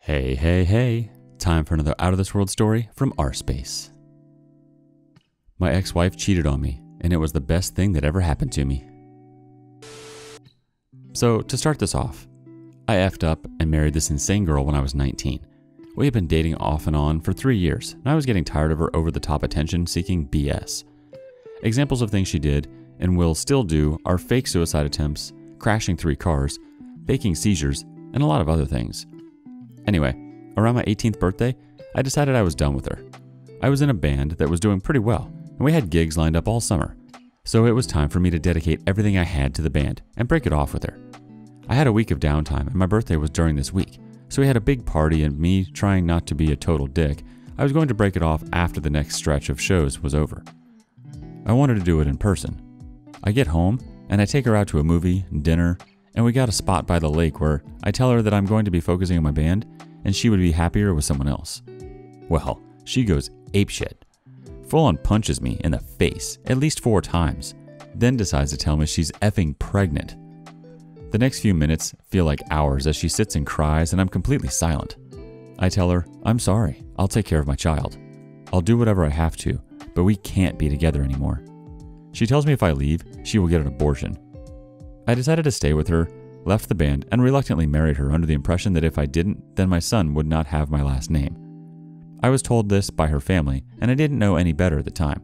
Hey, hey, hey. Time for another out of this world story from rSpace. My ex-wife cheated on me, and it was the best thing that ever happened to me. So, to start this off, I effed up and married this insane girl when I was 19. We had been dating off and on for 3 years, and I was getting tired of her over-the-top attention-seeking BS. Examples of things she did, and will still do, are fake suicide attempts, crashing 3 cars, faking seizures, and a lot of other things. Anyway, around my 18th birthday, I decided I was done with her. I was in a band that was doing pretty well, and we had gigs lined up all summer. So it was time for me to dedicate everything I had to the band and break it off with her. I had a week of downtime, and my birthday was during this week, so we had a big party, and me trying not to be a total dick, I was going to break it off after the next stretch of shows was over. I wanted to do it in person. I get home, and I take her out to a movie, dinner, and we got a spot by the lake where I tell her that I'm going to be focusing on my band, and she would be happier with someone else. Well, she goes apeshit. Full on punches me in the face at least 4 times, then decides to tell me she's effing pregnant. The next few minutes feel like hours as she sits and cries, and I'm completely silent. I tell her, I'm sorry, I'll take care of my child. I'll do whatever I have to, but we can't be together anymore. She tells me if I leave, she will get an abortion. I decided to stay with her, left the band, and reluctantly married her under the impression that if I didn't, then my son would not have my last name. I was told this by her family, and I didn't know any better at the time.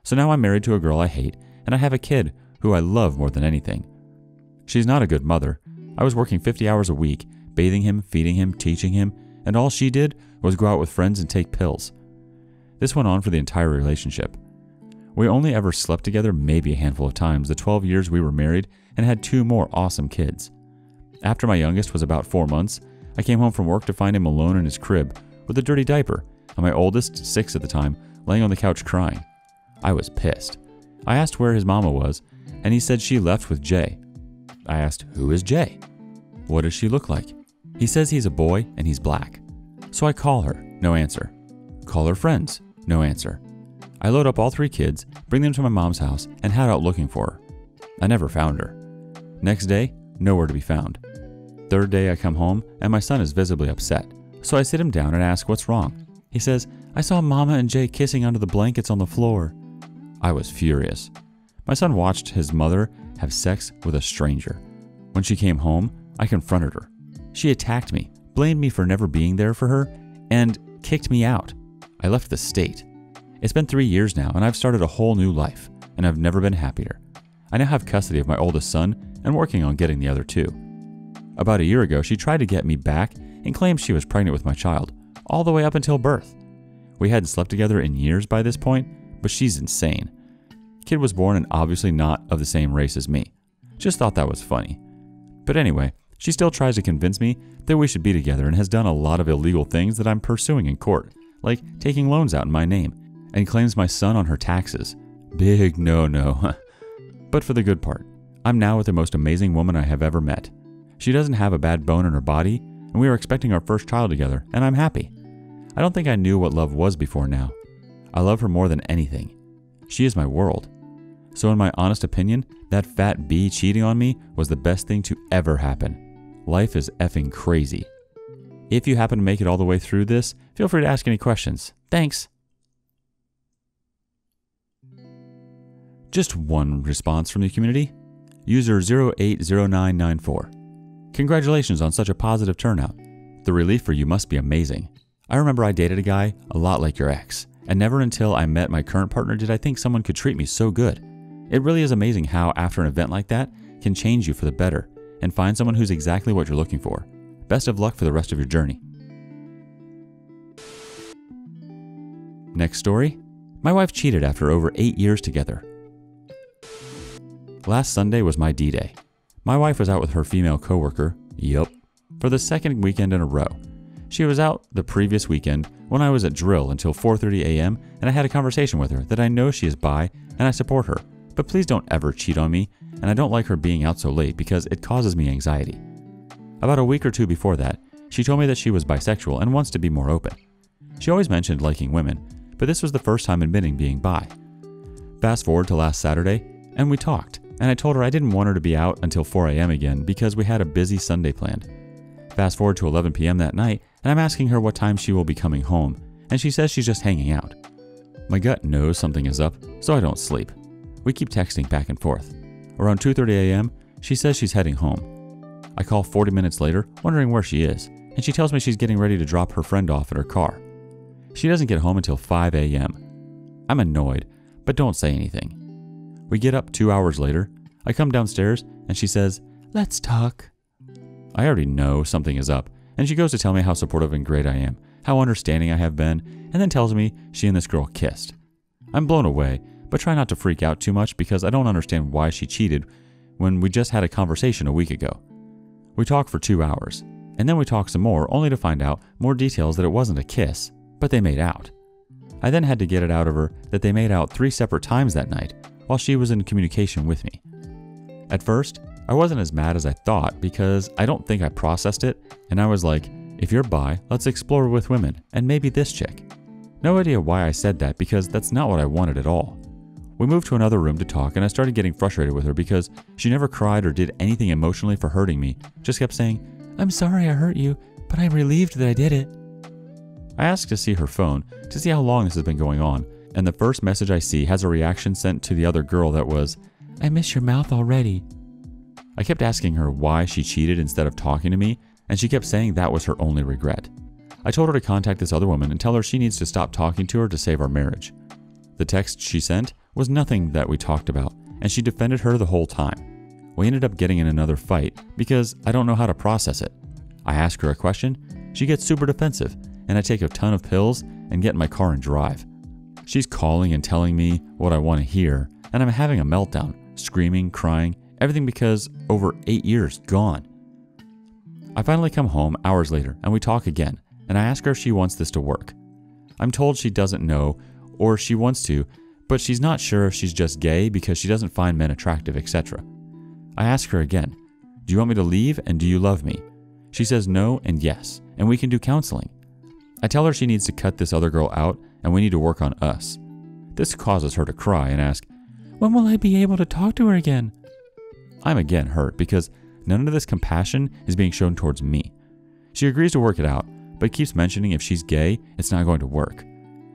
So now I'm married to a girl I hate, and I have a kid who I love more than anything. She's not a good mother. I was working 50 hours a week, bathing him, feeding him, teaching him, and all she did was go out with friends and take pills. This went on for the entire relationship. We only ever slept together maybe a handful of times the 12 years we were married, and had 2 more awesome kids. After my youngest was about 4 months, I came home from work to find him alone in his crib with a dirty diaper, and my oldest, 6 at the time, laying on the couch crying. I was pissed. I asked where his mama was, and he said she left with Jay. I asked, who is Jay? What does she look like? He says he's a boy and he's black. So I call her, no answer. Call her friends, no answer. I load up all 3 kids, bring them to my mom's house, and head out looking for her. I never found her. Next day, nowhere to be found. 3rd day I come home, and my son is visibly upset. So I sit him down and ask what's wrong. He says, I saw Mama and Jay kissing under the blankets on the floor. I was furious. My son watched his mother have sex with a stranger. When she came home, I confronted her. She attacked me, blamed me for never being there for her, and kicked me out. I left the state. It's been 3 years now, and I've started a whole new life, and I've never been happier. I now have custody of my oldest son and working on getting the other 2. About a year ago, she tried to get me back and claimed she was pregnant with my child, all the way up until birth. We hadn't slept together in years by this point, but she's insane. Kid was born and obviously not of the same race as me. Just thought that was funny. But anyway, she still tries to convince me that we should be together and has done a lot of illegal things that I'm pursuing in court, like taking loans out in my name, and claims my son on her taxes. Big no-no. But for the good part, I'm now with the most amazing woman I have ever met. She doesn't have a bad bone in her body, and we are expecting our first child together, and I'm happy. I don't think I knew what love was before now. I love her more than anything. She is my world. So in my honest opinion, that fat bee cheating on me was the best thing to ever happen. Life is effing crazy. If you happen to make it all the way through this, feel free to ask any questions. Thanks. Just one response from the community. User 080994. Congratulations on such a positive turnout. The relief for you must be amazing. I remember I dated a guy a lot like your ex, and never until I met my current partner did I think someone could treat me so good. It really is amazing how, after an event like that, can change you for the better and find someone who's exactly what you're looking for. Best of luck for the rest of your journey. Next story. My wife cheated after over 8 years together. Last Sunday was my D-Day. My wife was out with her female coworker, for the 2nd weekend in a row. She was out the previous weekend when I was at drill until 4:30 a.m. and I had a conversation with her that I know she is bi and I support her, but please don't ever cheat on me, and I don't like her being out so late because it causes me anxiety. About a week or 2 before that, she told me that she was bisexual and wants to be more open. She always mentioned liking women, but this was the first time admitting being bi. Fast forward to last Saturday, and we talked, and I told her I didn't want her to be out until 4 a.m. again because we had a busy Sunday planned. Fast forward to 11 p.m. that night, and I'm asking her what time she will be coming home, and she says she's just hanging out. My gut knows something is up, so I don't sleep. We keep texting back and forth. Around 2:30 a.m., she says she's heading home. I call 40 minutes later, wondering where she is, and she tells me she's getting ready to drop her friend off at her car. She doesn't get home until 5 a.m. I'm annoyed, but don't say anything. We get up 2 hours later. I come downstairs, and she says, "Let's talk." I already know something is up, and she goes to tell me how supportive and great I am, how understanding I have been, and then tells me she and this girl kissed. I'm blown away, but try not to freak out too much because I don't understand why she cheated when we just had a conversation a week ago. We talk for 2 hours, and then we talk some more only to find out more details that it wasn't a kiss, but they made out. I then had to get it out of her that they made out 3 separate times that night while she was in communication with me. At first, I wasn't as mad as I thought because I don't think I processed it, and I was like, if you're bi, let's explore with women, and maybe this chick. No idea why I said that because that's not what I wanted at all. We moved to another room to talk, and I started getting frustrated with her because she never cried or did anything emotionally for hurting me, just kept saying, "I'm sorry I hurt you, but I'm relieved that I did it." I asked to see her phone to see how long this has been going on, and the first message I see has a reaction sent to the other girl that was, "I miss your mouth already." I kept asking her why she cheated instead of talking to me, and she kept saying that was her only regret. I told her to contact this other woman and tell her she needs to stop talking to her to save our marriage. The text she sent was nothing that we talked about, and she defended her the whole time. We ended up getting in another fight because I don't know how to process it. I ask her a question, she gets super defensive, and I take a ton of pills and get in my car and drive. She's calling and telling me what I want to hear, and I'm having a meltdown, screaming, crying, everything because over 8 years gone. I finally come home hours later and we talk again, and I ask her if she wants this to work. I'm told she doesn't know or she wants to, but she's not sure if she's just gay because she doesn't find men attractive, etc. I ask her again, "Do you want me to leave and do you love me?" She says no and yes, and we can do counseling. I tell her she needs to cut this other girl out and we need to work on us. This causes her to cry and ask, "When will I be able to talk to her again?" I'm again hurt because none of this compassion is being shown towards me. She agrees to work it out, but keeps mentioning if she's gay, it's not going to work.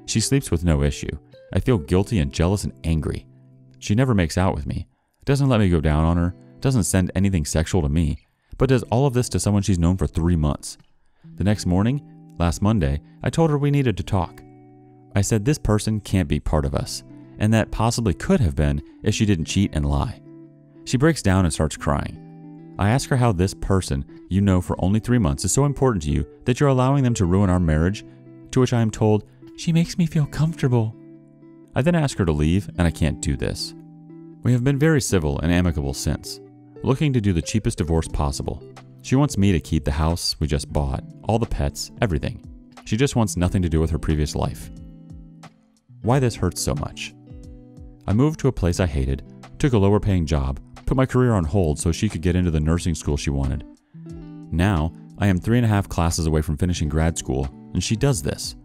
She sleeps with no issue. I feel guilty and jealous and angry. She never makes out with me, doesn't let me go down on her, doesn't send anything sexual to me, but does all of this to someone she's known for 3 months. The next morning, last Monday, I told her we needed to talk. I said this person can't be part of us, and that possibly could have been if she didn't cheat and lie. She breaks down and starts crying. I ask her how this person you know for only 3 months is so important to you that you're allowing them to ruin our marriage, to which I am told, "She makes me feel comfortable." I then ask her to leave, and I can't do this. We have been very civil and amicable since, looking to do the cheapest divorce possible. She wants me to keep the house we just bought, all the pets, everything. She just wants nothing to do with her previous life. Why this hurts so much? I moved to a place I hated, took a lower paying job, put my career on hold so she could get into the nursing school she wanted. Now, I am 3.5 classes away from finishing grad school, and she does this.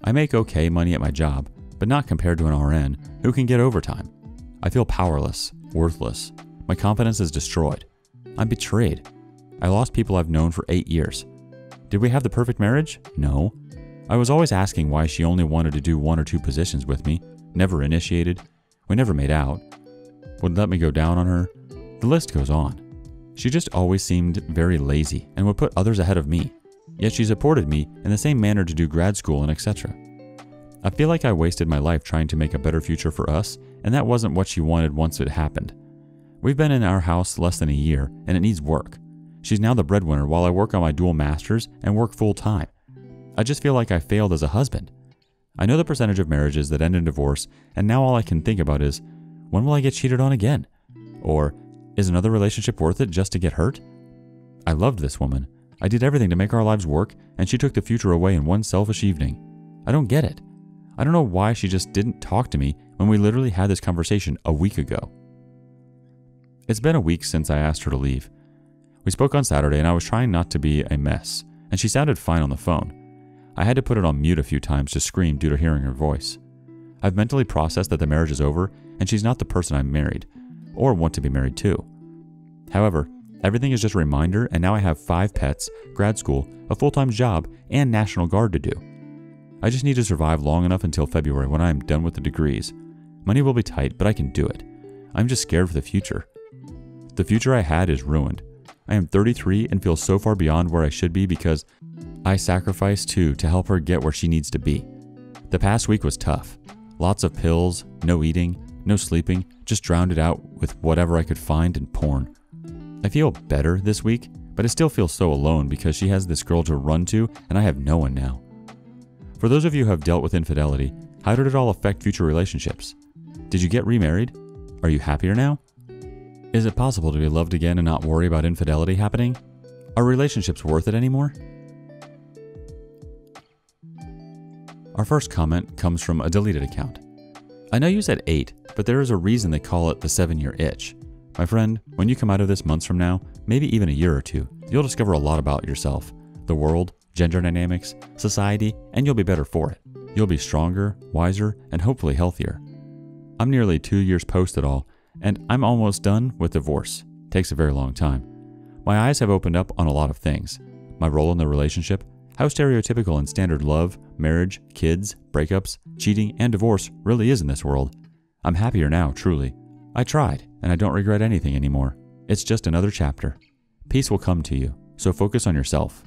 I make okay money at my job, but not compared to an RN who can get overtime. I feel powerless, worthless. My confidence is destroyed. I'm betrayed. I lost people I've known for 8 years. Did we have the perfect marriage? No. I was always asking why she only wanted to do 1 or 2 positions with me, never initiated. We never made out. Wouldn't let me go down on her. The list goes on. She just always seemed very lazy and would put others ahead of me. Yet she supported me in the same manner to do grad school and etc. I feel like I wasted my life trying to make a better future for us, and that wasn't what she wanted once it happened. We've been in our house less than a year, and it needs work. She's now the breadwinner while I work on my dual masters and work full time. I just feel like I failed as a husband. I know the percentage of marriages that end in divorce, and now all I can think about is, when will I get cheated on again? Or, is another relationship worth it just to get hurt? I loved this woman. I did everything to make our lives work, and she took the future away in one selfish evening. I don't get it. I don't know why she just didn't talk to me when we literally had this conversation a week ago. It's been a week since I asked her to leave. We spoke on Saturday, and I was trying not to be a mess, and she sounded fine on the phone. I had to put it on mute a few times to scream due to hearing her voice. I've mentally processed that the marriage is over, and she's not the person I'm married, or want to be married to. However, Everything is just a reminder, and now I have 5 pets, grad school, a full-time job, and National Guard to do. I just need to survive long enough until February when I am done with the degrees. Money will be tight, but I can do it. I'm just scared for the future. The future I had is ruined. I am 33 and feel so far beyond where I should be because I sacrificed to help her get where she needs to be. The past week was tough. Lots of pills, no eating, no sleeping, just drowned it out with whatever I could find in porn. I feel better this week, but I still feel so alone because she has this girl to run to and I have no one now. For those of you who have dealt with infidelity, how did it all affect future relationships? Did you get remarried? Are you happier now? Is it possible to be loved again and not worry about infidelity happening? Are relationships worth it anymore? Our first comment comes from a deleted account. I know you said 8, but there is a reason they call it the 7-year itch. My friend, when you come out of this months from now, maybe even a year or 2, you'll discover a lot about yourself, the world, gender dynamics, society, and you'll be better for it. You'll be stronger, wiser, and hopefully healthier. I'm nearly 2 years post it all, and I'm almost done with divorce. Takes a very long time. My eyes have opened up on a lot of things. My role in the relationship, how stereotypical and standard love, marriage, kids, breakups, cheating, and divorce really is in this world. I'm happier now, truly. I tried, and I don't regret anything anymore. It's just another chapter. Peace will come to you, so focus on yourself.